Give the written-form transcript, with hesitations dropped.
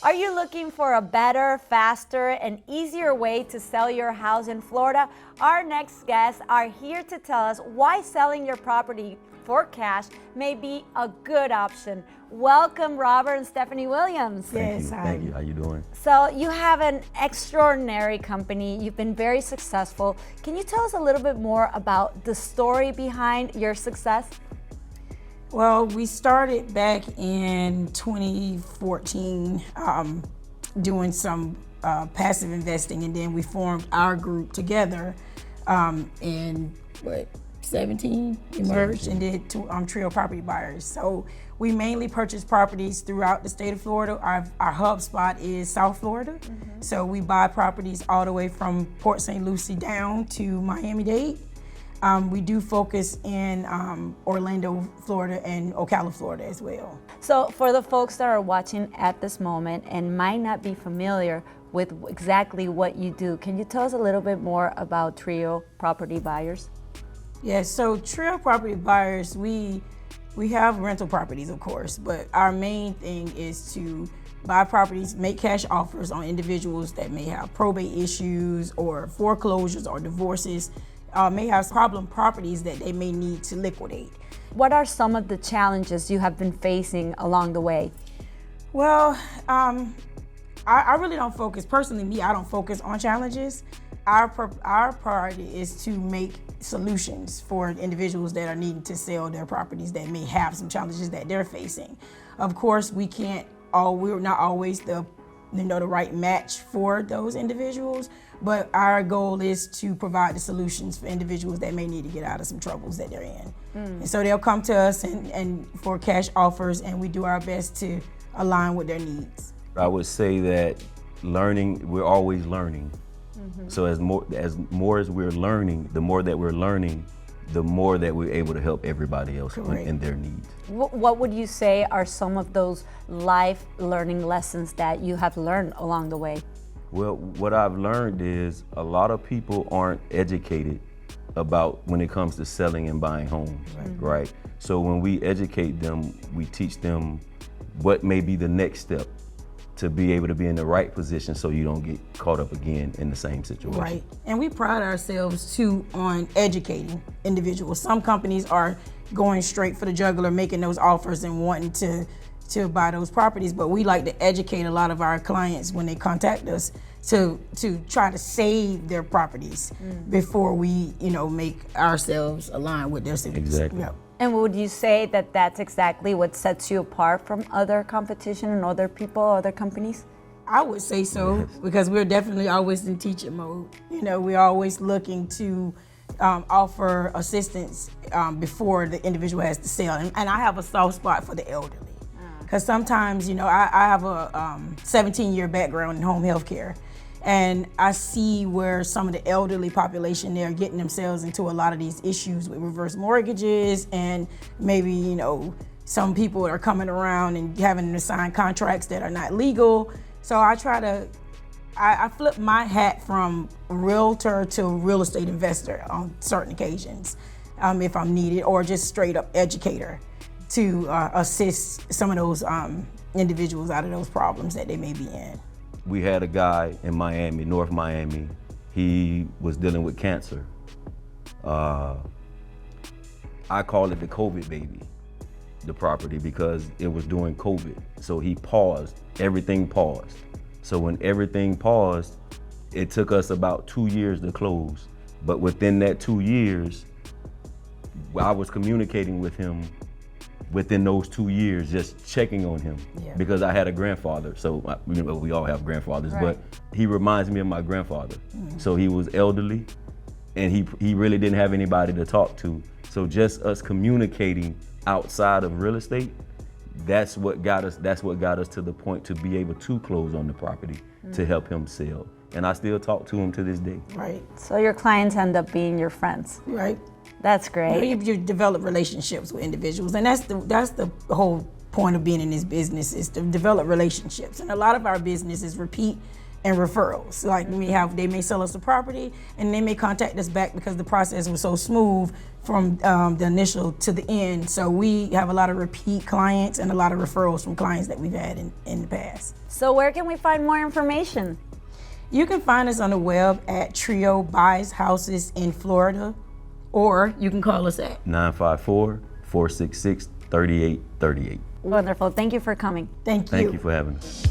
Are you looking for a better, faster, and easier way to sell your house in Florida? Our next guests are here to tell us why selling your property for cash may be a good option. Welcome, Robert and Stephanie Williams. Thank you. How you doing? So you have an extraordinary company. You've been very successful. Can you tell us a little bit more about the story behind your success? Well, we started back in 2014 doing some passive investing, and then we formed our group together in 17 emerged and did Trio Property Buyers. So we mainly purchase properties throughout the state of Florida. Our hub spot is South Florida. Mm-hmm. So we buy properties all the way from Port St. Lucie down to Miami-Dade. We do focus in Orlando, Florida, and Ocala, Florida as well. So for the folks that are watching at this moment and might not be familiar with exactly what you do, can you tell us a little bit more about Trio Property Buyers? Yes, so Trio Property Buyers, we have rental properties, of course, but our main thing is to buy properties, make cash offers on individuals that may have probate issues or foreclosures or divorces, may have problem properties that they may need to liquidate. What are some of the challenges you have been facing along the way? Well, I really don't focus, personally I don't focus on challenges. Our priority is to make solutions for individuals that are needing to sell their properties that may have some challenges that they're facing. Of course, we're not always the right match for those individuals, but our goal is to provide the solutions for individuals that may need to get out of some troubles that they're in. And so they'll come to us and for cash offers, and we do our best to align with their needs. I would say that we're always learning. Mm-hmm. So as more as we're learning, the more that we're learning, the more that we're able to help everybody else in their needs. What would you say are some of those life learning lessons that you have learned along the way? Well, what I've learned is a lot of people aren't educated about when it comes to selling and buying homes, right? So when we educate them, we teach them what may be the next step to be able to be in the right position so you don't get caught up again in the same situation. Right, and we pride ourselves too on educating individuals. Some companies are going straight for the jugular, making those offers and wanting to buy those properties, but we like to educate a lot of our clients when they contact us to try to save their properties before we make ourselves align with their situation. Exactly. Yep. And would you say that that's exactly what sets you apart from other competition and other people, other companies? I would say so, because we're definitely always in teacher mode. We're always looking to offer assistance before the individual has to sell. And I have a soft spot for the elderly. Because sometimes, I have a 17-year background in home health care. And I see where some of the elderly population, they're getting themselves into a lot of these issues with reverse mortgages, and maybe, some people are coming around and having to sign contracts that are not legal. So I flip my hat from realtor to real estate investor on certain occasions, if I'm needed, or just straight up educator to assist some of those individuals out of those problems that they may be in. We had a guy in Miami, North Miami. He was dealing with cancer. I call it the COVID baby, the property, because it was during COVID. So he paused, everything paused. So when everything paused, it took us about 2 years to close. But within that 2 years, I was communicating with him within those 2 years, just checking on him, because I had a grandfather. So we all have grandfathers, but he reminds me of my grandfather. So he was elderly, and he really didn't have anybody to talk to. So just us communicating outside of real estate, that's what got us to the point to be able to close on the property to help him sell. And I still talk to him to this day. Right. So your clients end up being your friends. Right. That's great. You develop relationships with individuals, and that's the whole point of being in this business, is to develop relationships. And a lot of our business is repeat and referrals. Like they may sell us the property and they may contact us back because the process was so smooth from the initial to the end. So we have a lot of repeat clients and a lot of referrals from clients that we've had in the past. So where can we find more information? You can find us on the web at Trio Buys Houses in Florida, or you can call us at 954-466-3838. Wonderful. Thank you for coming. Thank you. Thank you for having us.